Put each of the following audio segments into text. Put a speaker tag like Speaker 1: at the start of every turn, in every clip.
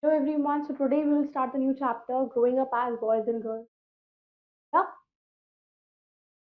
Speaker 1: Hello everyone. So today we will start the new chapter, growing up as boys and girls. Yeah.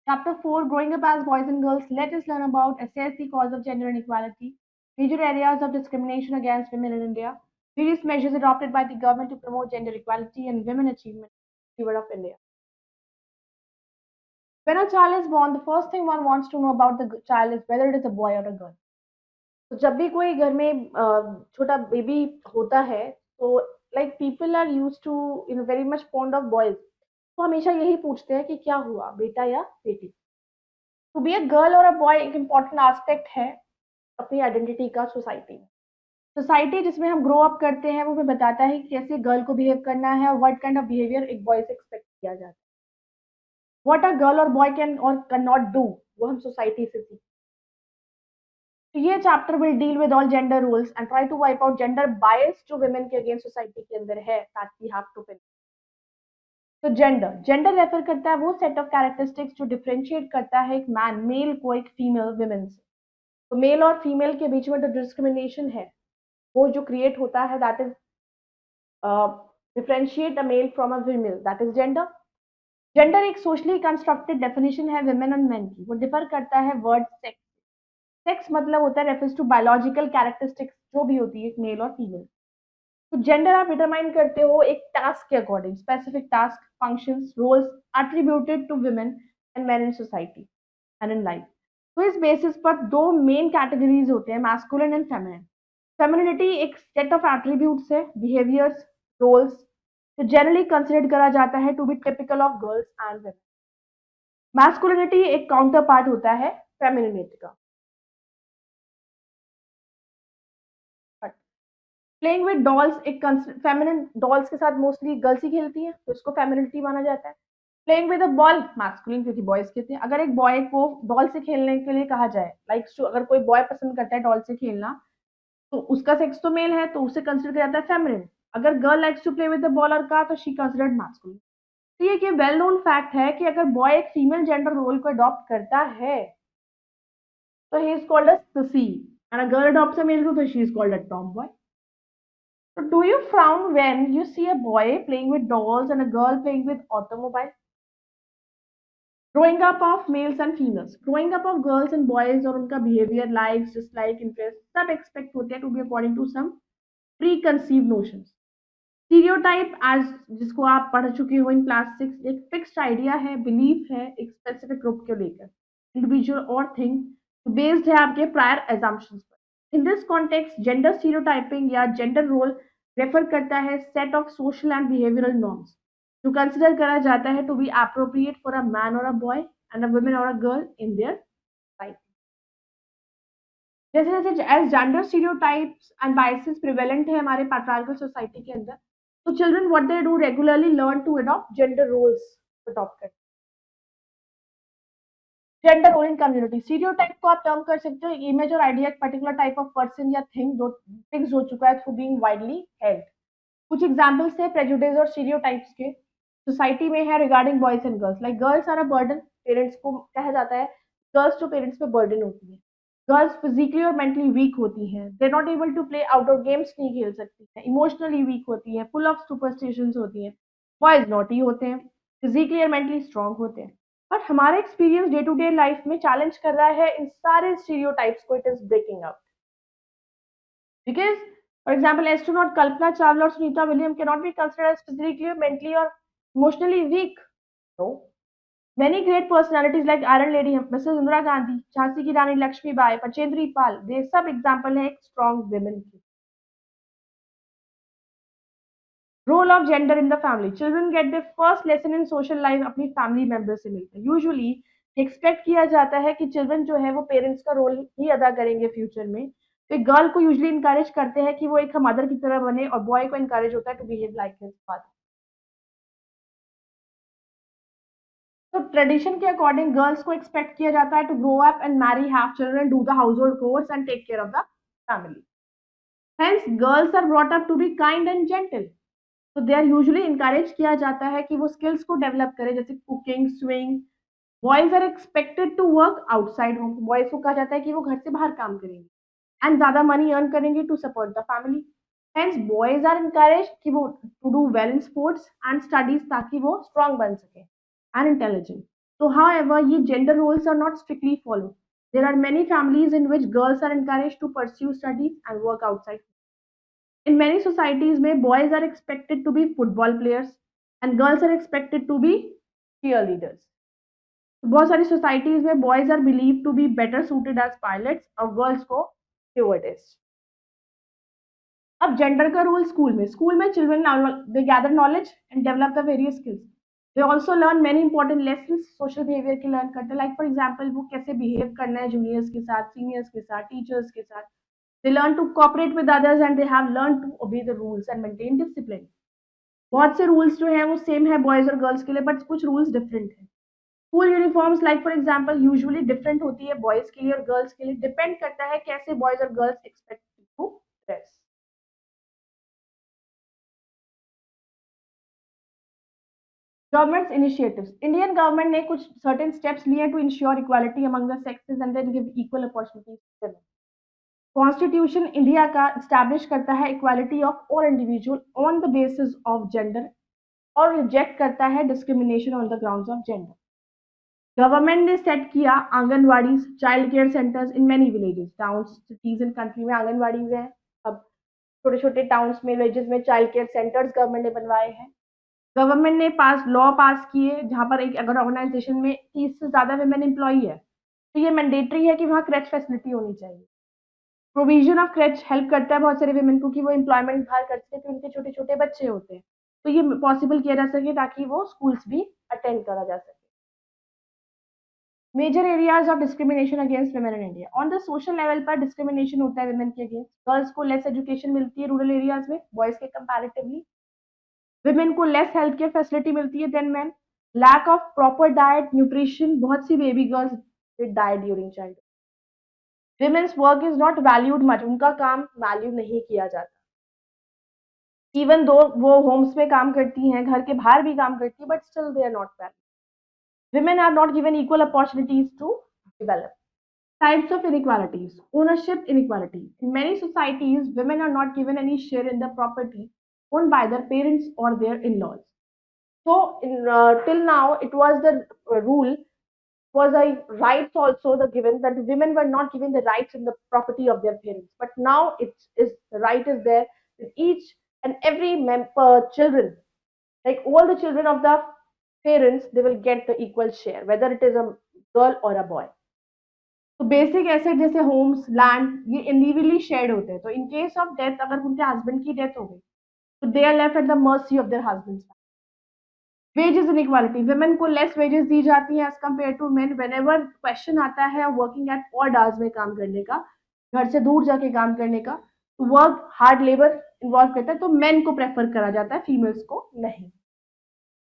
Speaker 1: Chapter 4, growing up as boys and girls. Let us learn about assess the cause of gender inequality, major areas of discrimination against women in India, various measures adopted by the government to promote gender equality and women achievement of India. When a child is born, the first thing one wants to know about the child is whether it is a boy or a girl. तो जब भी कोई घर में छोटा baby होता है तो like people are use to very much fond of boys तो हमेशा यही पूछते हैं कि क्या हुआ बेटा या बेटी टू बी अ गर्ल और अ बॉय एक इम्पॉर्टेंट एस्पेक्ट है अपनी आइडेंटिटी का सोसाइटी में सोसाइटी जिसमें हम ग्रो अप करते हैं वो हमें बताता है कि कैसे गर्ल को बिहेव करना है और व्हाट काइंड ऑफ बिहेवियर एक बॉय से एक्सपेक्ट किया जाता है व्हाट अ गर्ल और बॉय कैन और कैन नॉट डू वो हम सोसाइटी से सीखते हैं तो ये chapter will deal with all gender rules and try to wipe out gender bias जो वुमेन के अगेंस्ट सोसाइटी के अंदर है that we have to finish तो जेंडर जेंडर रेफर करता है वो सेट ऑफ कैरेक्टरिस्टिक्स जो डिफरेंशिएट करता है एक मैन मेल को एक फीमेल वुमेन से तो मेल और फीमेल के बीच में जो डिस्क्रिमिनेशन है वो जो क्रिएट होता है that is differentiate a male from a female that is gender gender एक सोशली कंस्ट्रक्टेड डेफिनेशन है वुमेन एंड मेन की वो डिफर करता है वर्ड सेक्स सेक्स मतलब होता है रेफर्स टू बायोलॉजिकल कैरेक्टरिस्टिक्स जो भी होती है मेल और फीमेल तो जेंडर आप डिटरमाइन करते हो एक टास्क के according specific task functions roles attributed to women and men in society and in life तो इस बेसिस पर दो मेन कैटेगरीज होते हैं मैस्कुलिन एंड फेमिनिन फेमिनिटी एक सेट ऑफ एट्रीब्यूट्स है बिहेवियर्स रोल्स जो जनरली कंसिडर करा जाता है to be typical of girls and women masculinity एक काउंटर पार्ट होता है फेमिनिटी का प्लेइंग विद डॉल्स एक फेमिनिन डॉल्स के साथ मोस्टली गर्ल्स ही खेलती हैं तो इसको फेमिनिटी माना जाता है playing with a ball masculine क्योंकि बॉयज खेलते हैं अगर एक बॉय को डॉल से खेलने के लिए कहा जाए लाइक अगर कोई बॉय पसंद करता है डॉल से खेलना तो उसका सेक्स तो मेल है तो उसे कंसिडर किया जाता है फेमिनिन अगर girl likes to play with the ball और का तो शी कंसिडर्ड मैस्कुलिन तो ये वेल नोन फैक्ट है कि अगर बॉय एक फीमेल जेंडर रोल को अडॉप्ट करता है तो he is called a sissy and a girl adopts a male role तो she is called a tomboy So do you frown when you see a boy playing with dolls and a girl playing with automobile? Growing up of males and females. Growing up of girls and boys और उनका behavior, likes, dislike, interests सब expect होते हैं to be according to some preconceived notions. Stereotype as जिसको आप पढ़ चुके हो in class 6 एक fixed idea है, belief है एक specific group को लेकर individual और thing based है आपके prior assumptions पर. In this context, gender stereotyping या gender role रेफर करता है set of social and behavioural norms जो कंसिडर करा जाता है to be appropriate for a man और a boy and a women और a girl in their life जैसे जैसे as gender stereotypes and biases prevalent है हमारे पैट्रियार्कल सोसाइटी के अंदर तो children what they do regularly learn to adopt gender roles adopt करते gender role in community stereotype को आप टर्म कर सकते हो इमेज और idea particular type of person या थिंग जो फिक्स हो चुका है थ्रू बीइंग वाइडली हेल्ड कुछ एग्जांपल्स है प्रेजुडिस और स्टीरियोटाइप्स के सोसाइटी में है regarding boys and girls like girls are a burden parents को कहा जाता है गर्ल्स जो पेरेंट्स पे बर्डन होती है गर्ल्स फिजिकली और मेंटली वीक होती हैं they not able to play outdoor games नहीं खेल सकती हैं इमोशनली वीक होती हैं फुल ऑफ सुपरस्टिशंस होती हैं बॉयज नॉटी होते हैं फिजिकली और मेंटली स्ट्रांग होते हैं बट हमारा experience day to day life में चैलेंज कर रहा है इन सारे स्टीरियोटाइप्स को it is breaking up because for example astronaut Kalpana Chawla or Sunita Williams cannot be considered as physically or mentally or emotionally weak no many great personalities like Iron Lady Mrs Indira Gandhi Jhansi ki Rani Lakshmi Bai Pachendri Pal they सब example है एक strong women की role of gender in the family children get their first lesson in social life अपनी family members से मिलते हैं usually expect किया जाता है कि चिल्ड्रन जो है वो पेरेंट्स का रोल ही अदा करेंगे फ्यूचर में तो एक गर्ल को यूजुअली इंकरेज करते हैं कि वो एक मदर की तरह बने और बॉय को इंकरेज होता है to behave like his father तो ट्रेडिशन के अकॉर्डिंग गर्ल्स को एक्सपेक्ट किया जाता है to grow up and marry have children do the household chores and take care of the family hence girls are brought up to be kind and gentle तो they are usually encourage किया जाता है कि वो skills को develop करें जैसे cooking sewing boys are expected to work outside home boys को कहा जाता है कि वो घर से बाहर काम करेंगे एंड ज्यादा मनी अर्न करेंगे to support the family Hence boys are encouraged कि वो to do well in sports and studies ताकि वो strong बन सके and intelligent. So however ये gender roles are not strictly followed. There are many families in which girls are encouraged to pursue studies and work outside. In many societies में boys are expected to be football players and girls are expected to be cheerleaders. बहुत सारी societies में boys are believe to be better suited as pilots और girls को stewardess. अब gender का role school में children they gather knowledge and develop the various skills. They also learn many important lesson social behaviour की learn करते हैं. Like for example वो कैसे बिहेव करना है जूनियर्स के साथ, सीनियर्स के साथ, टीचर्स के साथ. They learn to cooperate with others and they have learn to obey the rules and maintain discipline. बहुत से रूल्स जो है वो सेम है बॉयज और गर्ल्स के लिए बट कुछ रूल्स डिफरेंट है. School uniforms like for example usually different होती है बॉयज के लिए और गर्ल्स के लिए. डिपेंड करता है कैसे बॉयज और girls expect to dress. Governments initiatives. Indian government ने कुछ सर्टेन स्टेप्स लिए to ensure equality among the sexes and then give equal opportunities. Constitution India का स्टैब्लिश करता है equality of all individual on the basis of gender और reject करता है discrimination on the grounds of gender. Government ने set किया anganwadi child care centres in many villages towns cities and country में आंगनवाड़ीज हैं. अब छोटे छोटे टाउन्स में विलेजेस में चाइल्ड केयर सेंटर्स गवर्नमेंट ने बनवाए हैं. गवर्नमेंट ने लॉ पास किए जहां पर एक अगर ऑर्गेनाइजेशन में 30 से ज्यादा वुमेन एम्प्लॉई है तो ये मैंडेटरी है कि वहाँ क्रेच फैसिलिटी होनी चाहिए. प्रोविजन ऑफ क्रेच हेल्प करता है बहुत सारे वुमेन को कि वो एम्प्लॉयमेंट बाहर कर सके तो उनके छोटे छोटे बच्चे होते हैं तो ये पॉसिबल किया जा सके ताकि वो स्कूल्स भी अटेंड करा जा सके. Major areas of discrimination against women in India. On the social level पर डिस्क्रिमिनेशन होता है वुमेन के अगेंस्ट. गर्ल्स को लेस एजुकेशन मिलती है रूरल एरियाज में बॉयज के कंपैरेटिवली. वुमेन को लेस हेल्थ केयर फैसिलिटी मिलती है than man. Lack of proper diet nutrition. बहुत सी baby girls die during child. Women's work is not valued much. उनका काम वैल्यू नहीं किया जाता. इवन दो वो होम्स में काम करती हैं घर के बाहर भी काम करती है but still they are not valued. Women are not given equal opportunities to develop. Types of inequalities. Ownership inequality. In many societies, women are not given any share in the property owned by their parents or their in-laws. So, till now, it was the rule, was a rights also the given that women were not given the rights in the property of their parents. But now it is the right is there with each and every member children, like all the children of the parents, they will get the equal share whether it is a girl or a boy. तो basic asset जैसे Holmes land ये individually shared होते हैं. तो in case of death अगर उनके husband की death हो गई तो they are left at the mercy of their husbands. Wages inequality. Women को लेस वेजेस दी जाती हैं as compare to men. Whenever question आता है वर्किंग एट ऑड आवर्स में काम करने का, घर से दूर जाके काम करने का, तो वर्क हार्ड लेबर इन्वॉल्व करता है तो मेन को प्रेफर करा जाता है, फीमेल्स को नहीं.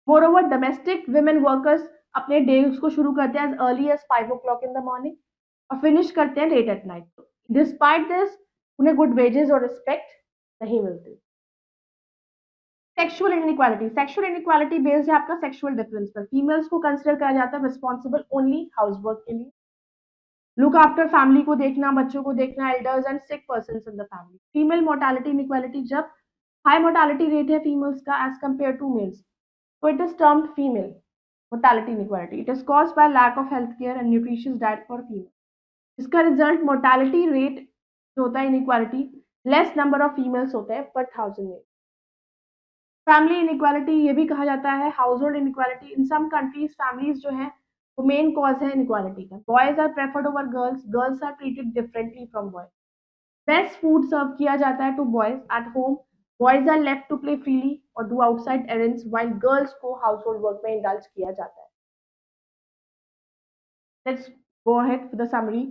Speaker 1: मोरओवर डोमेस्टिक वुमेन वर्कर्स अपने डे को शुरू करते हैं as early as 5 o'clock in the morning और फिनिश करते हैं late at night. Despite this उन्हें गुड वेजेस और रिस्पेक्ट नहीं मिलती. Sexual inequality. Sexual inequality based है आपका सेक्सुअल डिफरेंस पर. फीमेल्स को कंसिडर करा जाता है रिस्पॉन्सिबल ओनली हाउस वर्क के लिए. लुक आफ्टर फैमिली को देखना, बच्चों को देखना, elders and sick person in the family. Female mortality inequality. जब हाई मोर्टालिटी रेट है फीमेल्स का as compare to males so it is termed female mortality inequality. It is caused by lack of health care and nutritious diet for female. इसका result mortality rate जो होता है inequality less number of females होते हैं पर 1000 में. Family inequality ये भी कहा जाता है household inequality. In some countries families जो है वो मेन कॉज है इनइक्वालिटी का. Boys are preferred over girls. Girls are treated differently from boys. Best food serve किया जाता है to boys at home. Boys are left to play freely or do outside errands while girls को household work में indulge किया जाता है. Let's go ahead with the summary.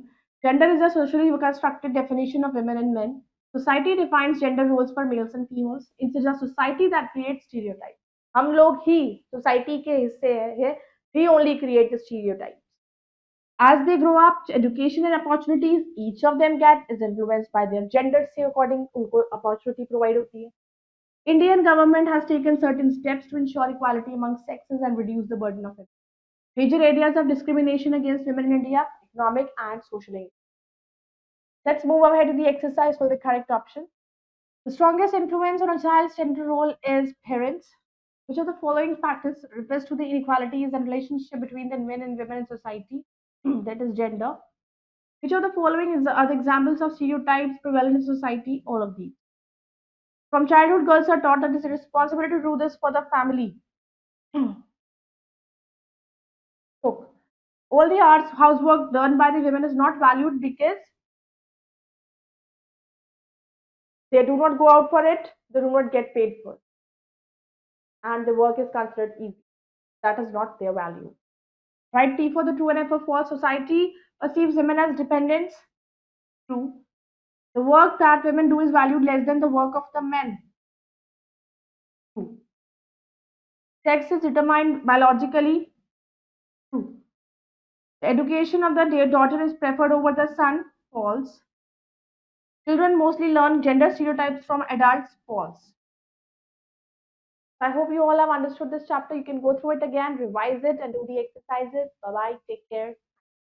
Speaker 1: Gender is a socially constructed definition of women and men. Society defines gender roles for males and females. It is a society that creates stereotypes. हम लोग ही society के हिस्से हैं. We only create the stereotypes. As they grow up, education and opportunities each of them get is influenced by their gender से according उनको opportunity provide होती है. Indian government has taken certain steps to ensure equality among sexes and reduce the burden of it. Major areas of discrimination against women in India, economic and social. Let's move ahead to the exercise for the correct option. The strongest influence on a child's gender role is parents. Which of the following factors refers to the inequalities and relationship between the men and women in society? That is gender. Which of the following are the examples of stereotypes prevalent in society? All of these. From childhood, girls are taught that it is a responsibility to do this for the family. So, all the arts housework done by the women is not valued because they do not go out for it, they do not get paid for it, and the work is considered easy. That is not their value. Right? T for the true and F for false. Society perceives women as dependents. True. The work that women do is valued less than the work of the men. True. Sex is determined biologically. True. The education of the daughter is preferred over the son. False. Children mostly learn gender stereotypes from adults. False. I hope you all have understood this chapter. You can go through it again, revise it, and do the exercises. Bye bye. Take care.